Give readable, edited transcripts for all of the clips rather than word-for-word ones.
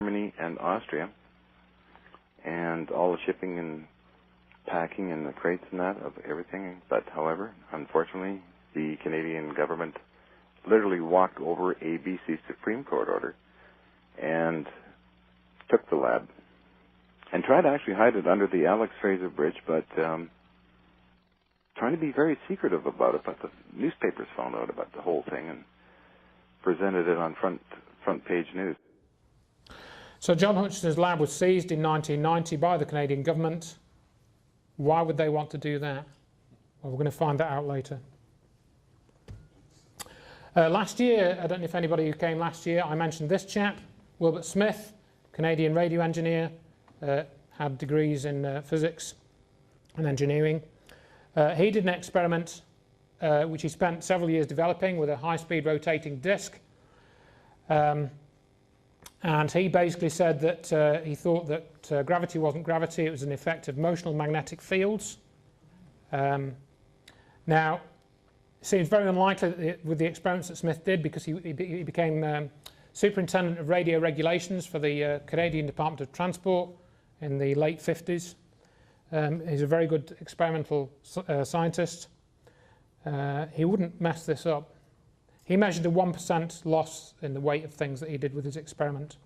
Germany and Austria, and all the shipping and packing and the crates and that of everything. But however, unfortunately, the Canadian government literally walked over a BC Supreme Court order and took the lab and tried to actually hide it under the Alex Fraser Bridge, but trying to be very secretive about it. But the newspapers found out about the whole thing and presented it on front page news. So John Hutchinson's lab was seized in 1990 by the Canadian government. Why would they want to do that? Well, we're going to find that out later. Last year, I don't know if anybody who came last year, I mentioned this chap, Wilbert Smith, Canadian radio engineer, had degrees in physics and engineering. He did an experiment which he spent several years developing with a high-speed rotating disc. And he basically said that he thought that gravity wasn't gravity, it was an effect of motional magnetic fields. Now, it seems very unlikely that with the experiments that Smith did, because he became superintendent of radio regulations for the Canadian Department of Transport in the late 50s. He's a very good experimental scientist. He wouldn't mess this up. He measured a 1% loss in the weight of things that he did with his experiment.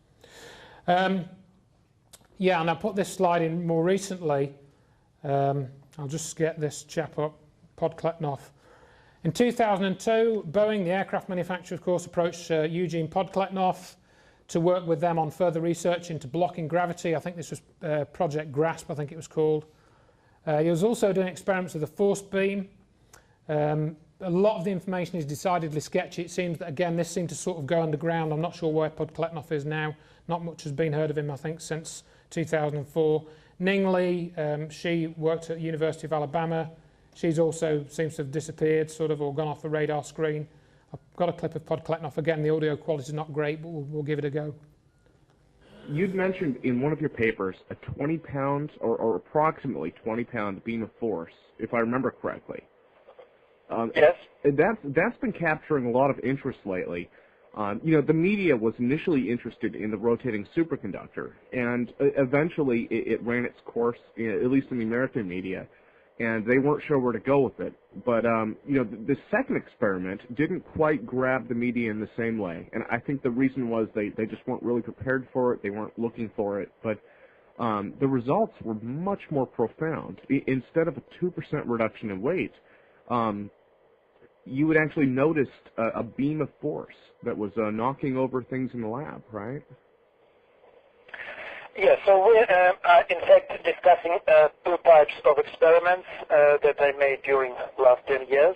Yeah, and I put this slide in more recently. I'll just get this chap up, Podkletnov. In 2002, Boeing, the aircraft manufacturer, of course, approached Eugene Podkletnov to work with them on further research into blocking gravity. I think this was Project GRASP, I think it was called. He was also doing experiments with a force beam. A lot of the information is decidedly sketchy. It seems that, again, this seemed to sort of go underground. I'm not sure where Podkletnov is now. Not much has been heard of him, I think, since 2004. Ning Li, she worked at the University of Alabama. She's also seems to have disappeared, sort of, or gone off the radar screen. I've got a clip of Podkletnov. Again, the audio quality is not great, but we'll give it a go. You'd mentioned in one of your papers a 20-pound or approximately 20-pound beam of force, if I remember correctly. Yes. That's been capturing a lot of interest lately. You know, the media was initially interested in the rotating superconductor, and eventually it ran its course, at least in the American media, and they weren't sure where to go with it. But you know, the second experiment didn't quite grab the media in the same way, and I think the reason was they just weren't really prepared for it. They weren't looking for it, but the results were much more profound. Instead of a 2% reduction in weight, you would actually notice a beam of force that was knocking over things in the lab, right? Yes, so we are in fact discussing two types of experiments that I made during the last 10 years.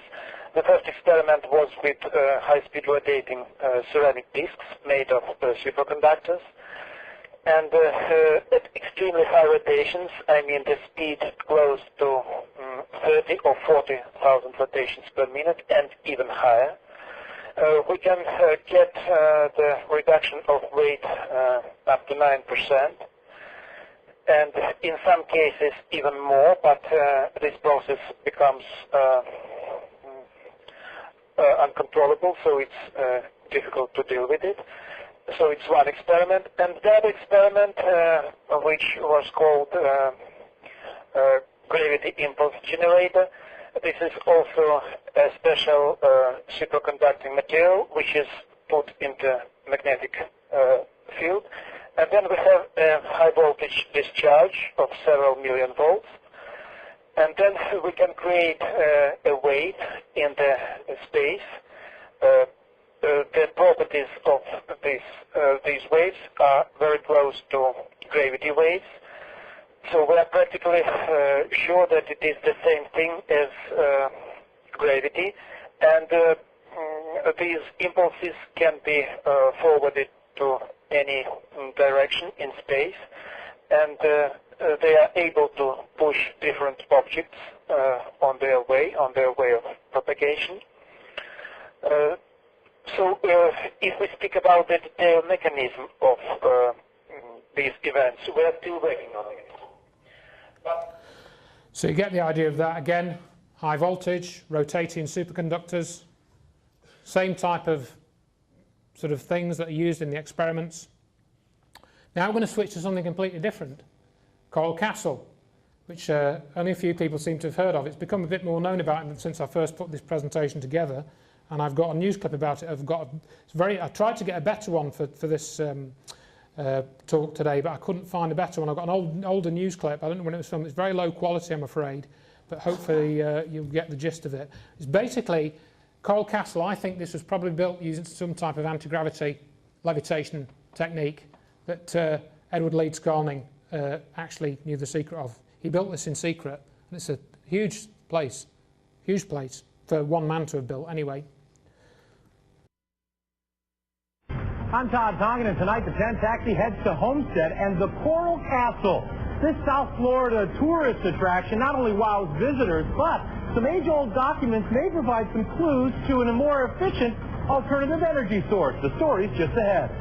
The first experiment was with high-speed rotating ceramic discs made of superconductors. And at extremely high rotations, I mean the speed close to 30 or 40,000 rotations per minute and even higher, we can get the reduction of weight up to 9%, and in some cases even more, but this process becomes uncontrollable, so it's difficult to deal with it. So it's one experiment, and the other experiment, which was called gravity impulse generator. This is also a special superconducting material which is put into magnetic field, and then we have a high voltage discharge of several million volts, and then we can create a wave in the space. The properties of these waves are very close to gravity waves, so we are practically sure that it is the same thing as gravity, and these impulses can be forwarded to any direction in space, and they are able to push different objects on their way of propagation. So if we speak about the detailed mechanism of these events, we are still working on it. So you get the idea of that. Again, high voltage, rotating superconductors, same type of sort of things that are used in the experiments. Now we're going to switch to something completely different, Coral Castle, which only a few people seem to have heard of. It's become a bit more known about it since I first put this presentation together, and I've got a news clip about it. I tried to get a better one for this talk today, but I couldn't find a better one. I've got an older news clip. I don't know when it was filmed. It's very low quality, I'm afraid, but hopefully you'll get the gist of it. It's basically Coral Castle. I think this was probably built using some type of anti-gravity levitation technique that Edward Leeds Scarling actually knew the secret of. He built this in secret, and it's a huge place for one man to have built anyway. I'm Todd Tongan, and tonight the 10 Taxi heads to Homestead and the Coral Castle. This South Florida tourist attraction not only wows visitors, but some age-old documents may provide some clues to a more efficient alternative energy source. The story's just ahead.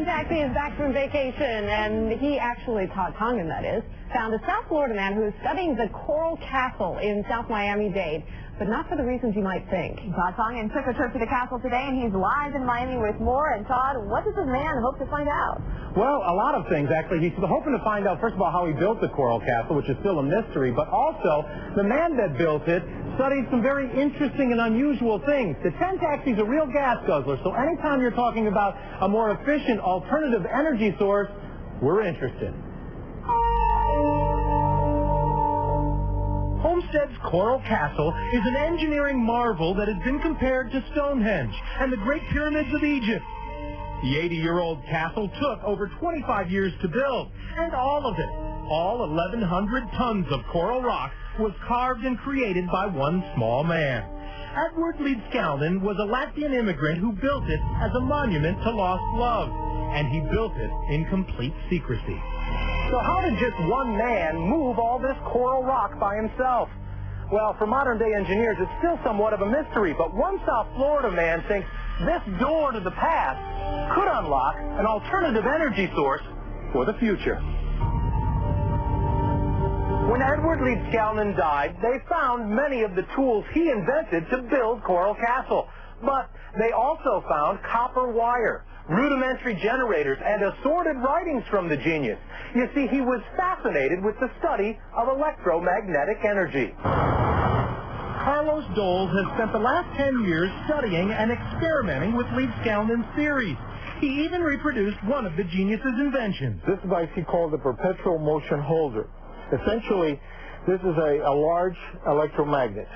Taxi is back from vacation, and he actually, Todd Tongan that is, found a South Florida man who is studying the Coral Castle in South Miami-Dade, but not for the reasons you might think. Todd Tongan took a trip to the castle today, and he's live in Miami with more. And Todd, what does this man hope to find out? Well, a lot of things, actually. He's hoping to find out, first of all, how he built the Coral Castle, which is still a mystery, but also the man that built it studied some very interesting and unusual things. The 10 Taxi is a real gas guzzler, so anytime you're talking about a more efficient alternative energy source, we're interested. Homestead's Coral Castle is an engineering marvel that has been compared to Stonehenge and the Great Pyramids of Egypt. The 80-year-old castle took over 25 years to build, and all of it, all 1,100 tons of coral rock, was carved and created by one small man. Edward Leeds Scarling was a Latvian immigrant who built it as a monument to lost love, and he built it in complete secrecy. So how did just one man move all this coral rock by himself? Well, for modern-day engineers, it's still somewhat of a mystery, but one South Florida man thinks this door to the past could unlock an alternative energy source for the future. When Edward Leeds Scarling died, they found many of the tools he invented to build Coral Castle, but they also found copper wire, rudimentary generators, and assorted writings from the genius. You see, he was fascinated with the study of electromagnetic energy. Carlos Doles has spent the last 10 years studying and experimenting with Leeds Scarling's theories. He even reproduced one of the genius's inventions. This device he called the perpetual motion holder. Essentially, this is a large electromagnet.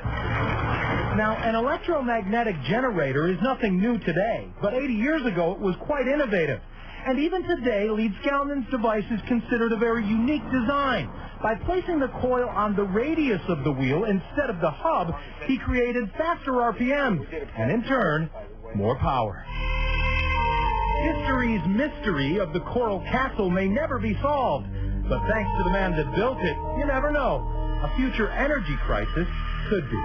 Now, an electromagnetic generator is nothing new today, but 80 years ago it was quite innovative. And even today, Leeds Scarling's device is considered a very unique design. By placing the coil on the radius of the wheel instead of the hub, he created faster RPMs, and in turn, more power. History's mystery of the Coral Castle may never be solved, but thanks to the man that built it, you never know. A future energy crisis could be.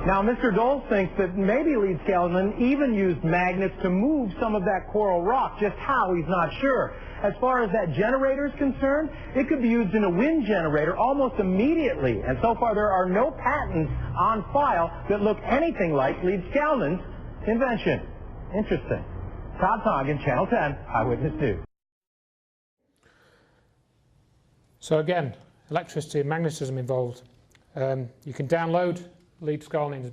Now, Mr. Doles thinks that maybe Leeds Scarling even used magnets to move some of that coral rock. Just how, he's not sure. As far as that generator is concerned, it could be used in a wind generator almost immediately. And so far, there are no patents on file that look anything like Leeds Scarling's invention. Interesting. Todd Tongan, Channel 10, Eyewitness News. So again, electricity and magnetism involved. You can download Leeds Scarling's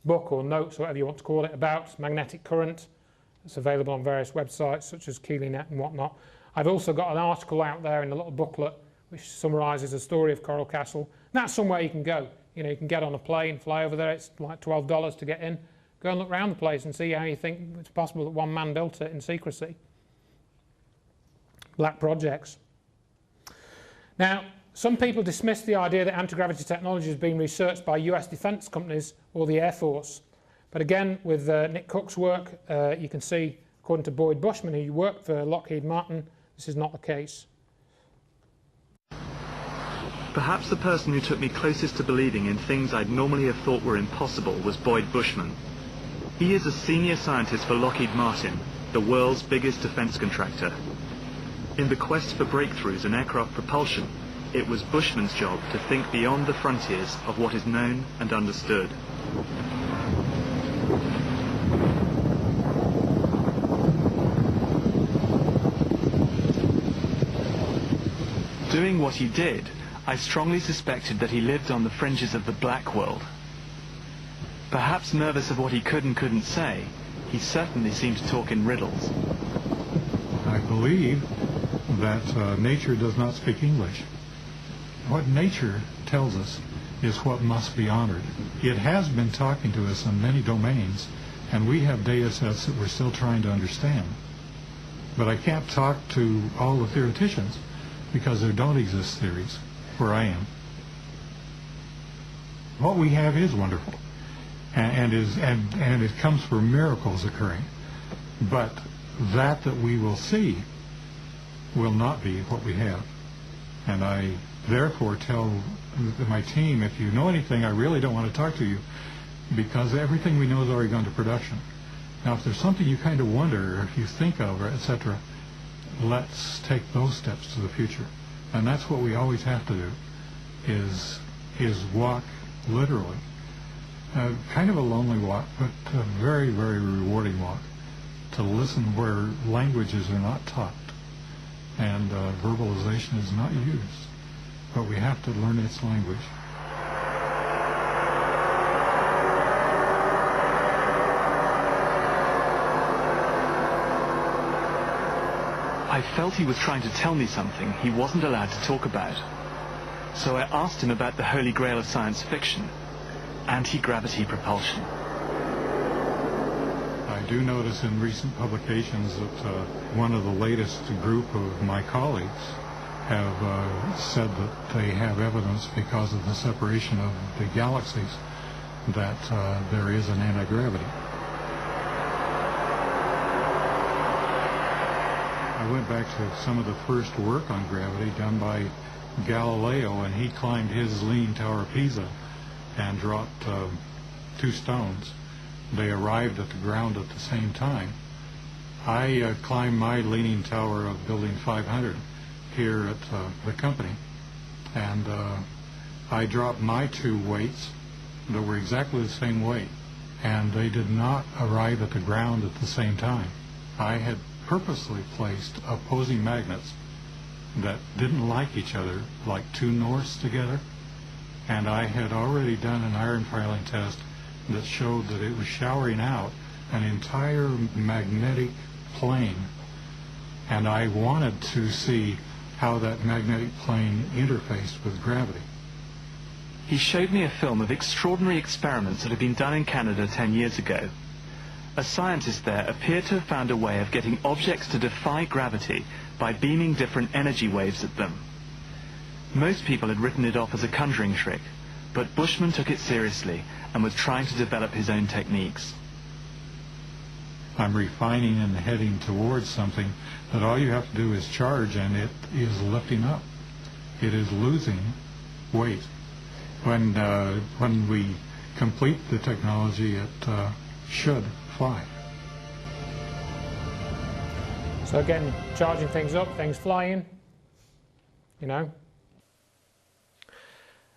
book or notes, or whatever you want to call it, about magnetic current. It's available on various websites such as KeelyNet and whatnot. I've also got an article out there in a little booklet which summarises the story of Coral Castle. That's somewhere you can go. You know, you can get on a plane, fly over there. It's like $12 to get in. Go and look around the place and see how you think it's possible that one man built it in secrecy. Black projects. Now, some people dismiss the idea that anti-gravity technology is being researched by US defence companies or the Air Force. But again, with Nick Cook's work, you can see, according to Boyd Bushman, who worked for Lockheed Martin, this is not the case. Perhaps the person who took me closest to believing in things I'd normally have thought were impossible was Boyd Bushman. He is a senior scientist for Lockheed Martin, the world's biggest defence contractor. In the quest for breakthroughs in aircraft propulsion, it was Bushman's job to think beyond the frontiers of what is known and understood. Doing what he did, I strongly suspected that he lived on the fringes of the black world. Perhaps nervous of what he could and couldn't say, he certainly seemed to talk in riddles. I believe that nature does not speak English. What nature tells us is what must be honored. It has been talking to us in many domains, and we have data sets that we're still trying to understand. But I can't talk to all the theoreticians because there don't exist theories where I am. What we have is wonderful, and it comes from miracles occurring. But that we will see will not be what we have. And I therefore tell my team, if you know anything, I really don't want to talk to you, because everything we know has already gone to production. Now, if there's something you kind of wonder, or if you think of, or etc., let's take those steps to the future. And that's what we always have to do, is walk literally. Kind of a lonely walk, but a very, very rewarding walk, to listen where languages are not taught and verbalization is not used, but we have to learn its language. I felt he was trying to tell me something he wasn't allowed to talk about. So I asked him about the holy grail of science fiction, anti-gravity propulsion. I do notice in recent publications that one of the latest group of my colleagues have said that they have evidence, because of the separation of the galaxies, that there is an anti-gravity. I went back to some of the first work on gravity done by Galileo, and he climbed his Leaning Tower of Pisa and dropped 2 stones. They arrived at the ground at the same time. I climbed my Leaning Tower of Building 500 here at the company, and I dropped my 2 weights that were exactly the same weight, and they did not arrive at the ground at the same time. I had purposely placed opposing magnets that didn't like each other, like 2 norths together, and I had already done an iron filing test that showed that it was showering out an entire magnetic plane, and I wanted to see how that magnetic plane interfaced with gravity. He showed me a film of extraordinary experiments that had been done in Canada 10 years ago. A scientist there appeared to have found a way of getting objects to defy gravity by beaming different energy waves at them. Most people had written it off as a conjuring trick, but Bushman took it seriously and was trying to develop his own techniques. I'm refining and heading towards something that all you have to do is charge, and it is lifting up. It is losing weight. When we complete the technology, it should fly. So again, charging things up, things flying, you know.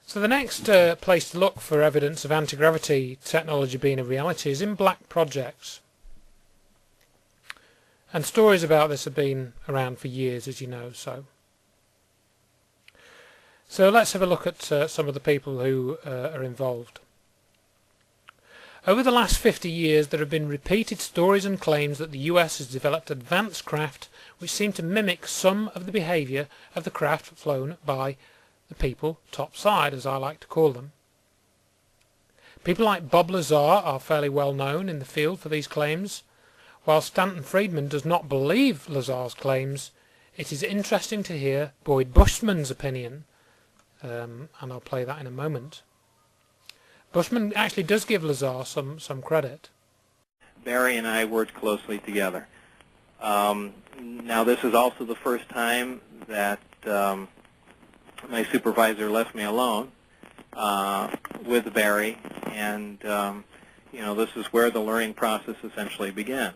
So the next place to look for evidence of anti-gravity technology being a reality is in black projects. And stories about this have been around for years, as you know. So let's have a look at some of the people who are involved. Over the last 50 years, there have been repeated stories and claims that the US has developed advanced craft which seem to mimic some of the behaviour of the craft flown by the people topside, as I like to call them. People like Bob Lazar are fairly well known in the field for these claims. While Stanton Friedman does not believe Lazar's claims, it is interesting to hear Boyd Bushman's opinion, and I'll play that in a moment. Bushman actually does give Lazar some credit. Barry and I worked closely together. Now this is also the first time that my supervisor left me alone with Barry, and you know, this is where the learning process essentially began.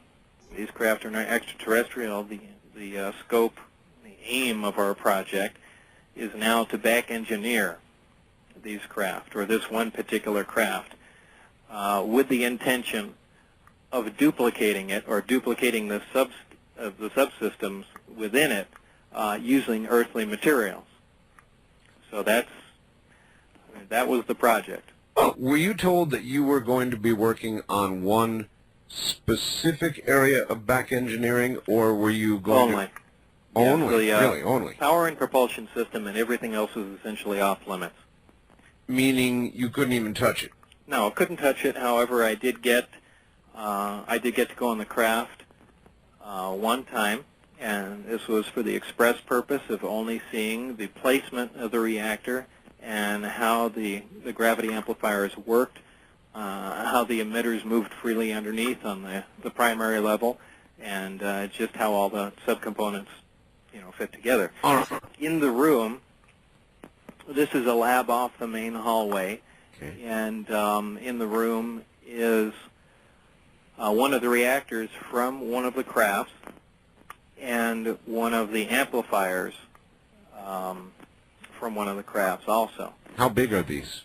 These craft are not extraterrestrial. The scope, the aim of our project is now to back engineer these craft, or this one particular craft, with the intention of duplicating it, or duplicating the subsystems within it, using earthly materials. So that was the project. Were you told that you were going to be working on one specific area of back engineering, or were you going only? Only? Yes, Really, only? Power and propulsion system, and everything else was essentially off limits. Meaning you couldn't even touch it? No, couldn't touch it. However, I did get to go on the craft one time, and this was for the express purpose of only seeing the placement of the reactor and how the gravity amplifiers worked, how the emitters moved freely underneath on the primary level, and just how all the subcomponents, fit together. In the room, this is a lab off the main hallway, okay. And in the room is one of the reactors from one of the crafts and one of the amplifiers from one of the crafts also. How big are these?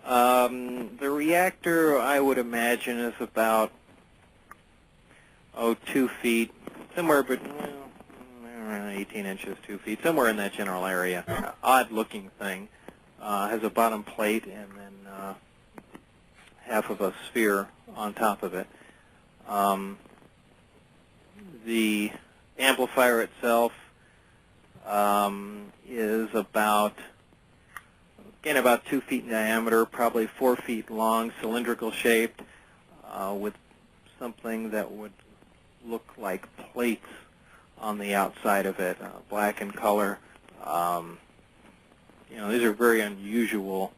The reactor, I would imagine, is about 2 feet, somewhere between 18 inches, 2 feet, somewhere in that general area. Odd-looking thing. Has a bottom plate and then half of a sphere on top of it. The amplifier itself is about 2 feet in diameter, probably 4 feet long, cylindrical shaped, with something that would look like plates on the outside of it, black in color. These are very unusual,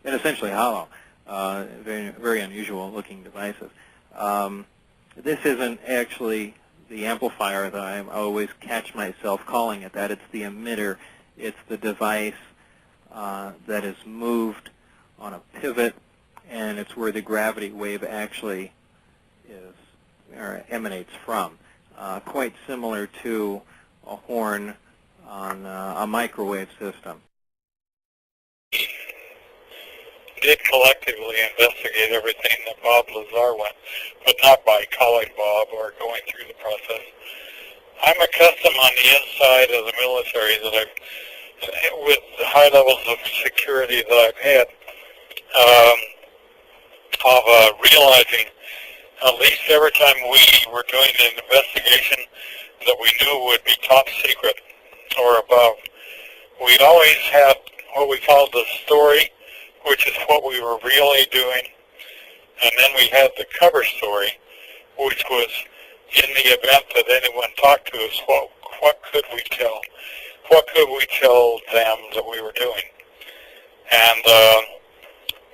and essentially hollow, very, very unusual looking devices. This isn't actually the amplifier, though. I always catch myself calling it that. It's the emitter. It's the device that is moved on a pivot, and it's where the gravity wave actually is or emanates from. Quite similar to a horn on a microwave system. Did collectively investigate everything that Bob Lazar went, but not by calling Bob or going through the process. I'm accustomed on the inside of the military that with the high levels of security that I've had, of realizing at least every time we were doing an investigation that we knew would be top secret or above, we always had what we called the story, which is what we were really doing, and then we had the cover story, which was in the event that anyone talked to us, what could we tell? What could we tell them that we were doing? And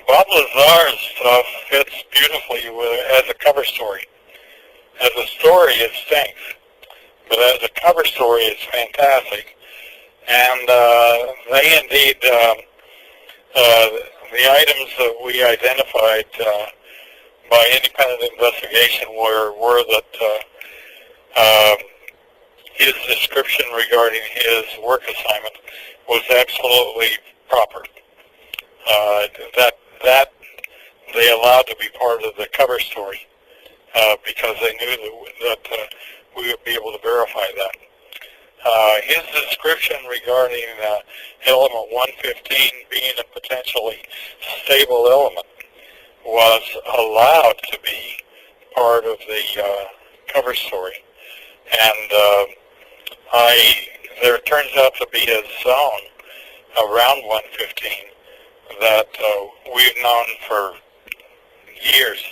Bob Lazar's stuff fits beautifully as a cover story. As a story, it stinks, but as a cover story, it's fantastic. And they indeed, the items that we identified by independent investigation were that his description regarding his work assignment was absolutely proper. That they allowed to be part of the cover story because they knew that we would be able to verify that. His description regarding element 115 being a potentially stable element was allowed to be part of the cover story. And there turns out to be a zone around 115 that we've known for years,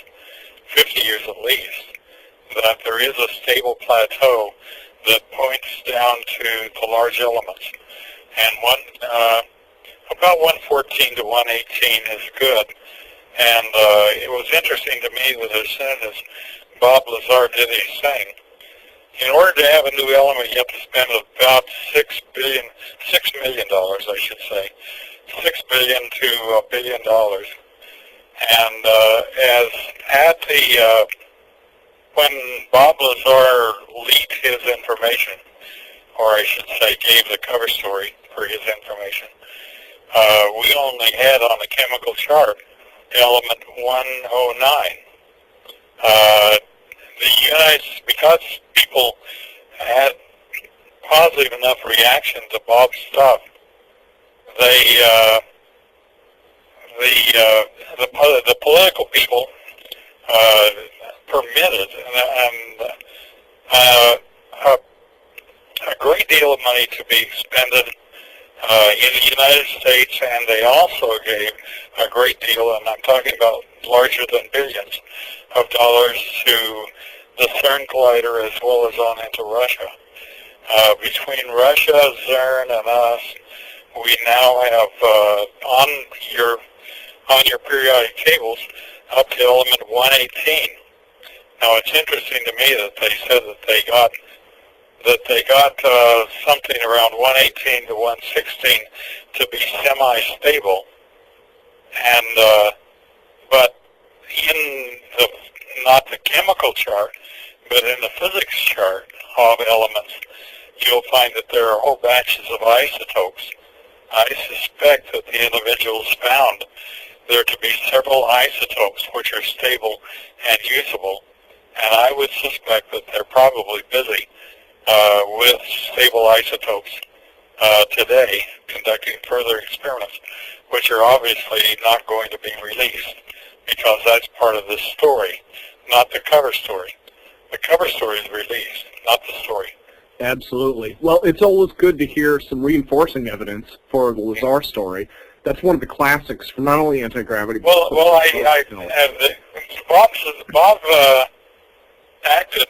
50 years at least, that there is a stable plateau that points down to the large elements. And about 114 to 118 is good. And it was interesting to me that as soon as Bob Lazar did his thing, in order to have a new element, you have to spend about $6 million, I should say, $6 billion to $1 billion. And as at the when Bob Lazar leaked his information, or I should say gave the cover story, for his information. We only had on the chemical chart element 109. The United, because people had positive enough reaction to Bob's stuff, the political people permitted a great deal of money to be expended in the United States, and they also gave a great deal, and I'm talking about larger than billions of dollars, to the CERN collider as well as on into Russia. Between Russia, CERN, and us, we now have on your periodic tables up to element 118. Now it's interesting to me that they said that they got something around 118 to 116 to be semi-stable, and but in the not the chemical chart, but in the physics chart of elements, you'll find that there are whole batches of isotopes. I suspect that the individuals found there to be several isotopes which are stable and usable, and I would suspect that they're probably busy with stable isotopes today, conducting further experiments, which are obviously not going to be released, because that's part of the story, not the cover story. The cover story is released, not the story. Absolutely. Well, it's always good to hear some reinforcing evidence for the Lazar story. That's one of the classics for not only anti-gravity. Well, Bob acted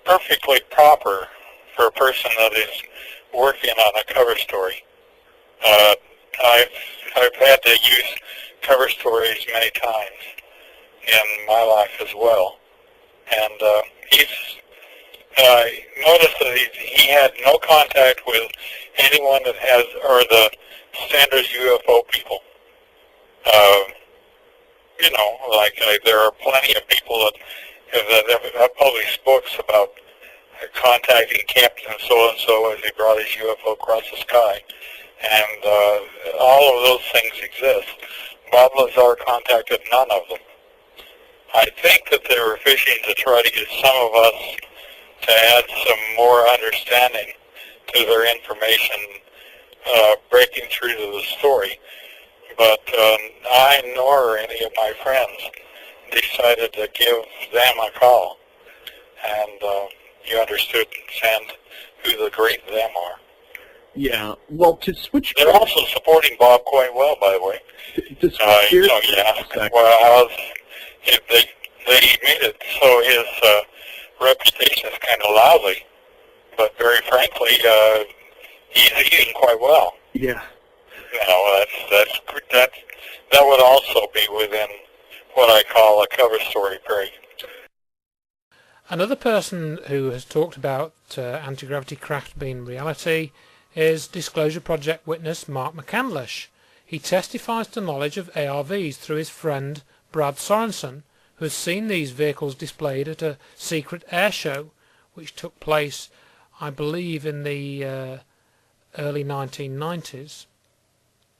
perfectly proper for a person that is working on a cover story. I've had to use cover stories many times in my life as well, and noticed that he had no contact with anyone that has, or the standard UFO people. There are plenty of people that have published books about contacting Captain so-and-so as he brought his UFO across the sky, and all of those things exist. Bob Lazar contacted none of them. I think that they were fishing to try to get some of us to add some more understanding to their information, breaking through to the story. But I nor any of my friends decided to give them a call. And you understood, Sand, who the great them are. Yeah, well, to switch... They're also supporting Bob quite well, by the way. They made it so his reputation is kind of lousy, but very frankly, he's eating quite well. Yeah. That would also be within what I call a cover story, Craig. Another person who has talked about anti-gravity craft being reality is Disclosure Project witness Mark McCandlish. He testifies to knowledge of ARVs through his friend Brad Sorensen, who has seen these vehicles displayed at a secret air show which took place, I believe, in the early 1990s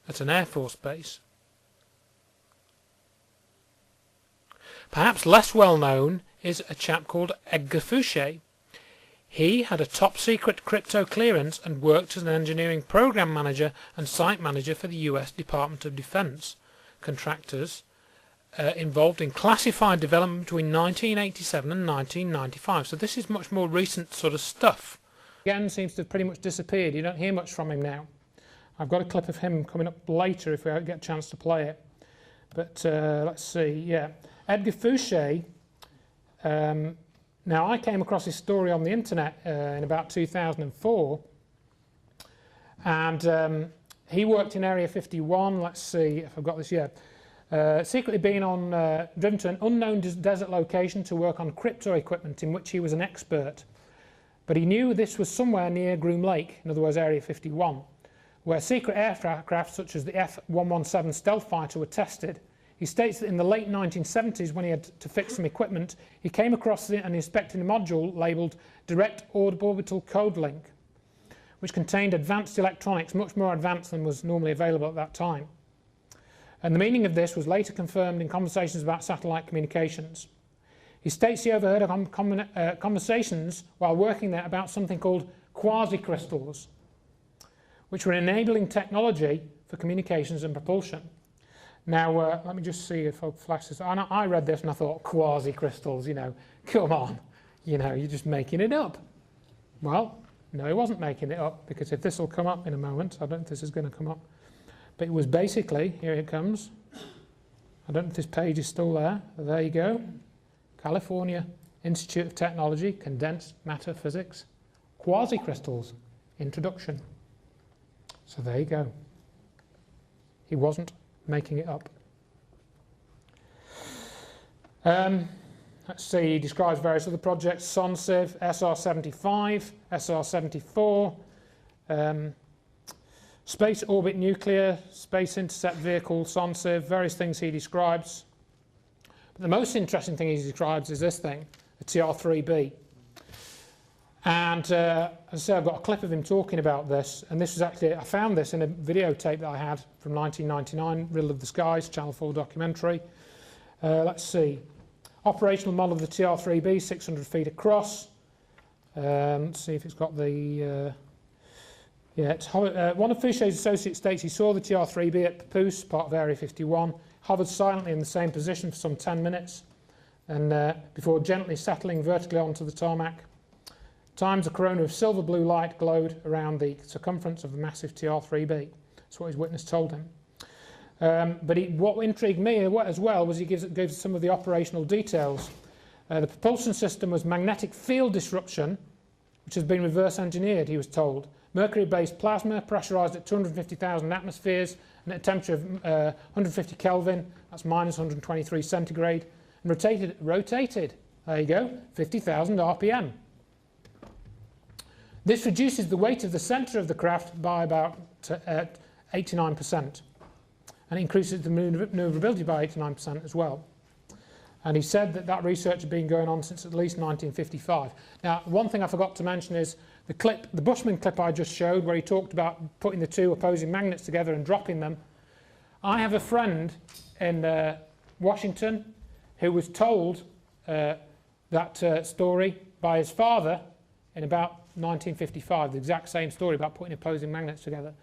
at an Air Force base. Perhaps less well known is a chap called Edgar Fouché. He had a top-secret crypto clearance and worked as an engineering program manager and site manager for the US Department of Defense contractors involved in classified development between 1987 and 1995. So this is much more recent sort of stuff. Again, seems to have pretty much disappeared. You don't hear much from him now. I've got a clip of him coming up later if we get a chance to play it. But let's see, yeah. Edgar Fouché, now I came across his story on the internet in about 2004, and he worked in Area 51, let's see if I've got this yet. Secretly being driven to an unknown desert location to work on crypto equipment in which he was an expert. But he knew this was somewhere near Groom Lake, in other words Area 51, where secret aircraft such as the F-117 stealth fighter were tested. He states that in the late 1970s, when he had to fix some equipment, he came across and inspected a module labelled Direct Orbital Code Link, which contained advanced electronics, much more advanced than was normally available at that time. And the meaning of this was later confirmed in conversations about satellite communications. He states he overheard conversations while working there about something called quasi-crystals, which were enabling technology for communications and propulsion. Now, let me just see if I'll flash this. I read this and I thought, quasi-crystals, you know, come on, you know, you're just making it up. Well, no, he wasn't making it up, because if this will come up in a moment, I don't know if this is going to come up, but it was basically, here it comes, I don't know if this page is still there, there you go, California Institute of Technology, Condensed Matter Physics, quasi-crystals, introduction. So there you go. He wasn't making it up. Let's see, he describes various other projects, SONCIV, SR-75, SR-74, Space Orbit Nuclear, Space Intercept Vehicle, SONCIV, various things he describes. But the most interesting thing he describes is this thing, the TR-3B. And as I say, I've got a clip of him talking about this, and this was actually, I found this in a videotape that I had from 1999, Riddle of the Skies, Channel 4 documentary. Let's see. Operational model of the TR-3B, 600 feet across. Let's see if it's got the... one of Fouché's associates states he saw the TR-3B at Papoose, part of Area 51, hovered silently in the same position for some 10 minutes, and before gently settling vertically onto the tarmac. Times a corona of silver blue light glowed around the circumference of the massive TR-3B. That's what his witness told him. But what intrigued me as well was he gives some of the operational details. The propulsion system was magnetic field disruption, which has been reverse engineered, he was told. Mercury-based plasma, pressurized at 250,000 atmospheres and at a temperature of 150 Kelvin, that's minus 123 centigrade, and rotated, there you go, 50,000 RPM. This reduces the weight of the centre of the craft by about 89%. And increases the manoeuvrability by 89% as well. And he said that that research had been going on since at least 1955. Now, one thing I forgot to mention is the Bushman clip I just showed, where he talked about putting the two opposing magnets together and dropping them. I have a friend in Washington who was told that story by his father in about 1955, the exact same story about putting opposing magnets together.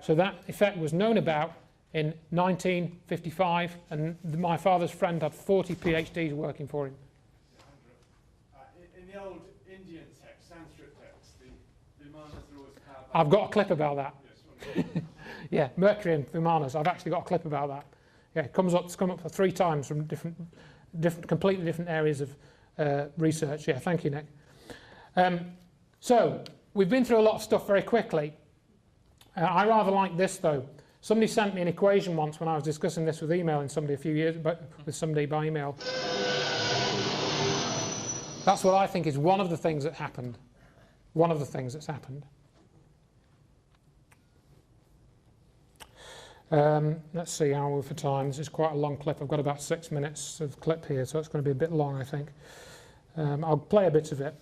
So that effect was known about in 1955, and my father's friend had 40 PhDs working for him. In the old Indian text, Sanskrit text, the Vimanas are always powered by... I've got a clip about that. Yeah, Mercury and Vimanas, I've actually got a clip about that. Yeah, it's come up 3 times from completely different areas of research. Yeah, thank you, Nick. So, we've been through a lot of stuff very quickly. I rather like this, though. Somebody sent me an equation once when I was discussing this with somebody a few years with somebody by email. That's what I think is one of the things that happened. One of the things that's happened. Let's see how we're for time. This is quite a long clip. I've got about 6 minutes of clip here, so it's going to be a bit long, I think. I'll play a bit of it,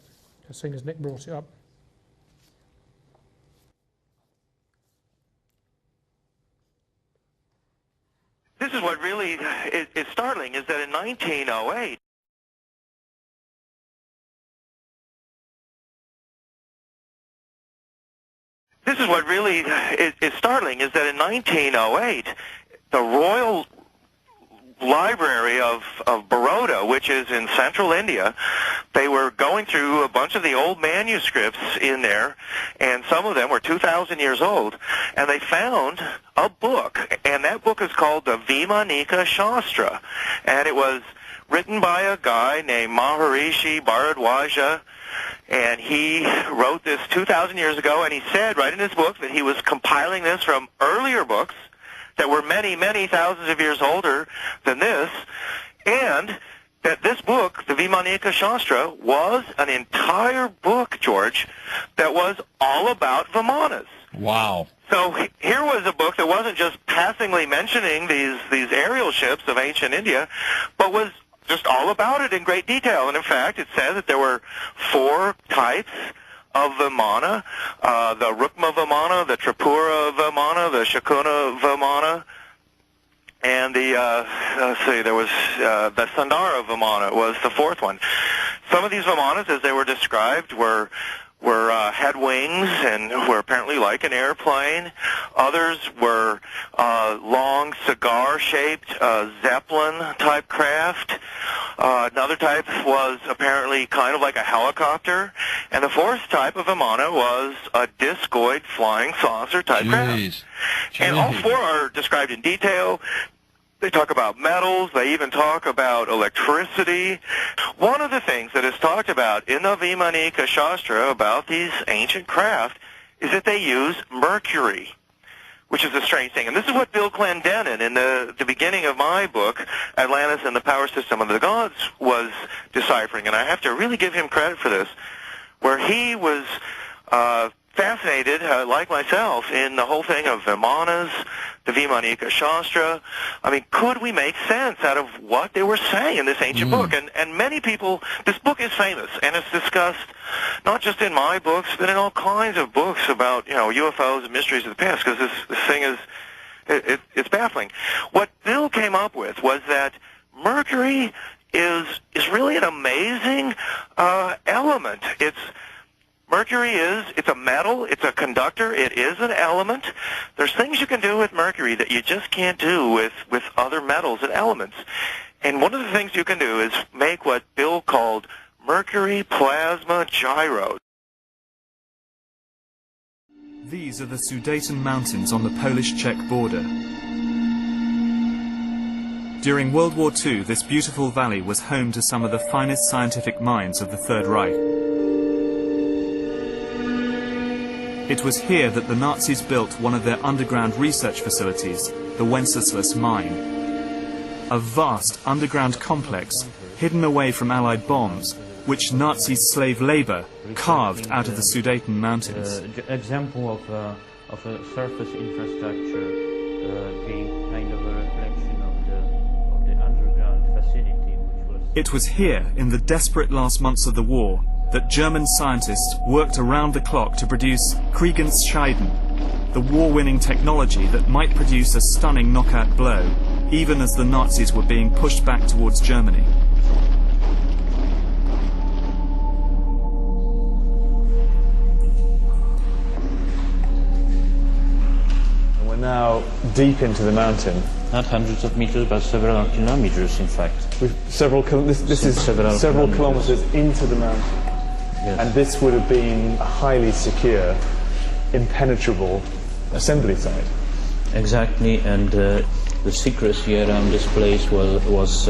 as soon as Nick brought it up. This is what really is startling, is that in 1908, the Royal Library of Baroda, which is in central India, they were going through a bunch of the old manuscripts in there, and some of them were 2,000 years old, and they found a book, and that book is called the Vaimanika Shastra, and it was written by a guy named Maharishi Bharadwaja, and he wrote this 2,000 years ago, and he said right in his book that he was compiling this from earlier books that were many, many thousands of years older than this, and that this book, the Vaimanika Shastra, was an entire book, George, that was all about Vimanas. Wow. So here was a book that wasn't just passingly mentioning these aerial ships of ancient India, but was just all about it in great detail. And in fact, it said that there were 4 types of Vimana, the Rukma Vimana, the Tripura Vimana, the Shakuna Vimana, and the, there was the Sandara Vimana was the fourth one. Some of these Vimanas, as they were described, were had wings and were apparently like an airplane. Others were long cigar-shaped Zeppelin-type craft. Another type was apparently kind of like a helicopter. And the fourth type of Vimana was a discoid flying saucer-type craft. And all four are described in detail. They talk about metals. They even talk about electricity. One of the things that is talked about in the Vimanika Shastra about these ancient craft is that they use mercury, which is a strange thing. And this is what Bill Clendenin, in the beginning of my book, Atlantis and the Power System of the Gods, was deciphering. And I have to really give him credit for this, where he was fascinated, like myself, in the whole thing of Vimanas, the Vimanika Shastra. I mean, could we make sense out of what they were saying in this ancient book? And many people, this book is famous, and it's discussed not just in my books, but in all kinds of books about, UFOs and mysteries of the past, because this thing is, it's baffling. What Bill came up with was that mercury is really an amazing element. Mercury it's a metal, it's a conductor, it is an element. There's things you can do with mercury that you just can't do with other metals and elements. And one of the things you can do is make what Bill called mercury plasma gyros. These are the Sudeten Mountains on the Polish-Czech border. During World War II, this beautiful valley was home to some of the finest scientific minds of the Third Reich. It was here that the Nazis built one of their underground research facilities, the Wenceslas mine. A vast underground complex hidden away from Allied bombs, which Nazi slave labor carved out of the Sudeten Mountains. Example of a surface infrastructure being kind of a reflection of the underground facility, which was... It was here, in the desperate last months of the war, that German scientists worked around the clock to produce Kriegensscheiden, the war-winning technology that might produce a stunning knockout blow, even as the Nazis were being pushed back towards Germany. We're now deep into the mountain. Not hundreds of meters, but several kilometers, in fact. This is several kilometers into the mountain. Yes. And this would have been a highly secure, impenetrable assembly site. Exactly, and the secrecy around this place was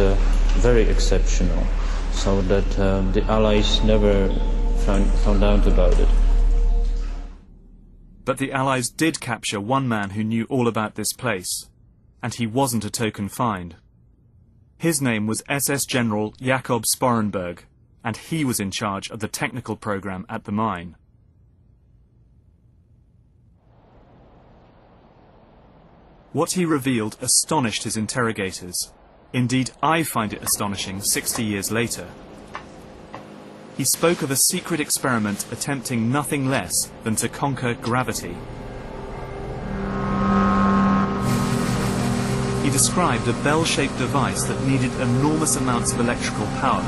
very exceptional, so that the Allies never found out about it. But the Allies did capture one man who knew all about this place, and he wasn't a token find. His name was SS General Jakob Sporenberg, and he was in charge of the technical program at the mine. What he revealed astonished his interrogators. Indeed, I find it astonishing 60 years later. He spoke of a secret experiment attempting nothing less than to conquer gravity. He described a bell-shaped device that needed enormous amounts of electrical power.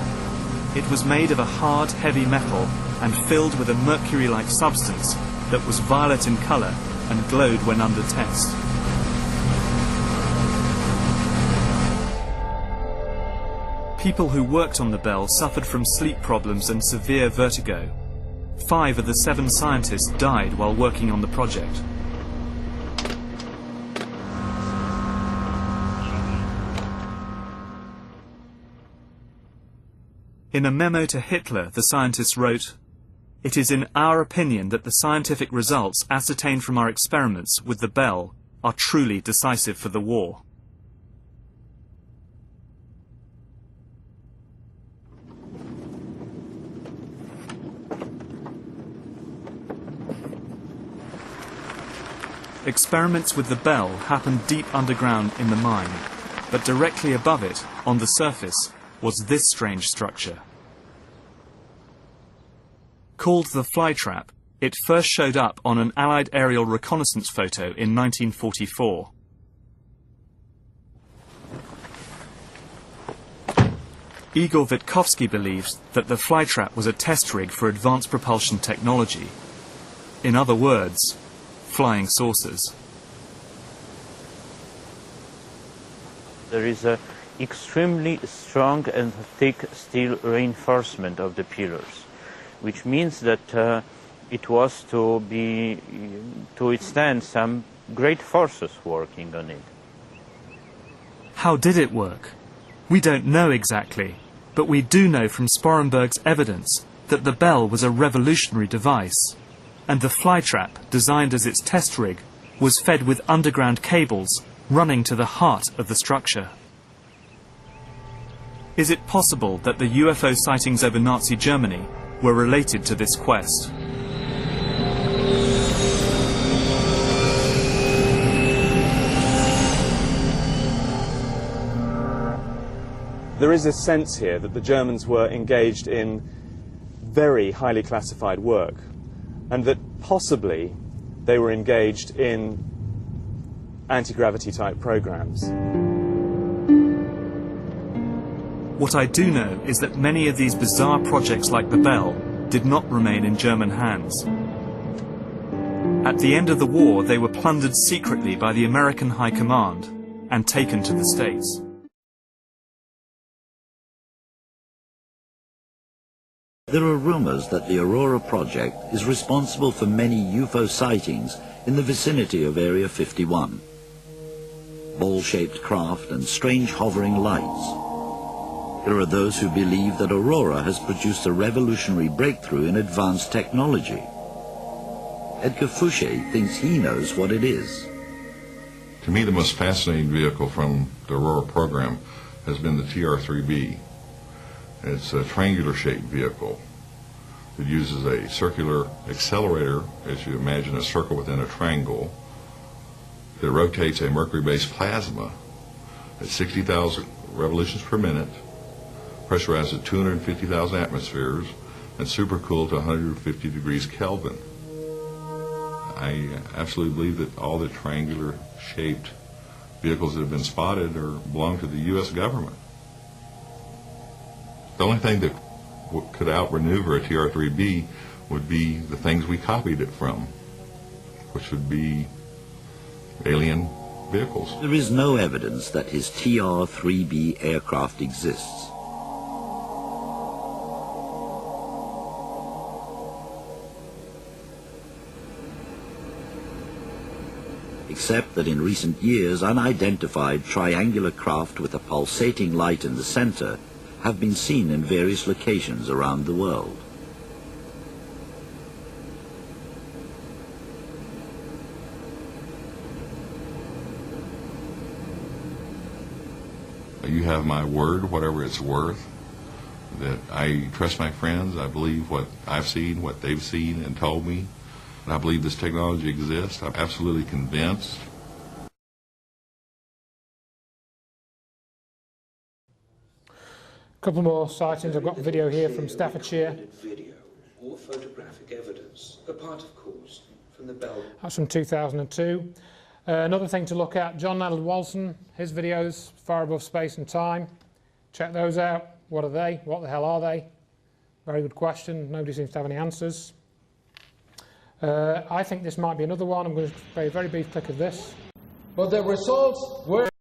It was made of a hard, heavy metal and filled with a mercury-like substance that was violet in color and glowed when under test. People who worked on the bell suffered from sleep problems and severe vertigo. 5 of the 7 scientists died while working on the project. In a memo to Hitler, the scientists wrote, "It is in our opinion that the scientific results ascertained from our experiments with the bell are truly decisive for the war." Experiments with the bell happened deep underground in the mine, but directly above it, on the surface, was this strange structure. Called the flytrap, it first showed up on an Allied aerial reconnaissance photo in 1944. Igor Witkowski believes that the flytrap was a test rig for advanced propulsion technology. In other words, flying saucers. There is an extremely strong and thick steel reinforcement of the pillars, which means that it was to withstand some great forces working on it. How did it work? We don't know exactly, but we do know from Sporenberg's evidence that the bell was a revolutionary device, and the flytrap, designed as its test rig, was fed with underground cables running to the heart of the structure. Is it possible that the UFO sightings over Nazi Germany were related to this quest? There is a sense here that the Germans were engaged in very highly classified work, and that possibly they were engaged in anti-gravity type programs. What I do know is that many of these bizarre projects like the Bell did not remain in German hands. At the end of the war, they were plundered secretly by the American High Command and taken to the States. There are rumors that the Aurora project is responsible for many UFO sightings in the vicinity of Area 51. Ball-shaped craft and strange hovering lights. There are those who believe that Aurora has produced a revolutionary breakthrough in advanced technology. Edgar Fouché thinks he knows what it is. To me, the most fascinating vehicle from the Aurora program has been the TR-3B. It's a triangular-shaped vehicle. It uses a circular accelerator, as you imagine a circle within a triangle, that rotates a mercury-based plasma at 60,000 revolutions per minute, pressurized at 250,000 atmospheres, and supercooled to 150 degrees Kelvin. I absolutely believe that all the triangular-shaped vehicles that have been spotted belong to the U.S. government. The only thing that could outmaneuver a TR-3B would be the things we copied it from, which would be alien vehicles. There is no evidence that his TR-3B aircraft exists. Except that in recent years, unidentified triangular craft with a pulsating light in the center have been seen in various locations around the world. You have my word, whatever it's worth, that I trust my friends. I believe what I've seen, what they've seen and told me. And I believe this technology exists. I'm absolutely convinced. A couple more sightings. I've got a video here from Staffordshire. Video or photographic evidence, apart, of course, from the Bell. That's from 2002. Another thing to look at, John Leonard Walton, his videos, Far Above Space and Time. Check those out. What are they? What the hell are they? Very good question. Nobody seems to have any answers. I think this might be another one. I'm going to play a very brief clip of this. But the results were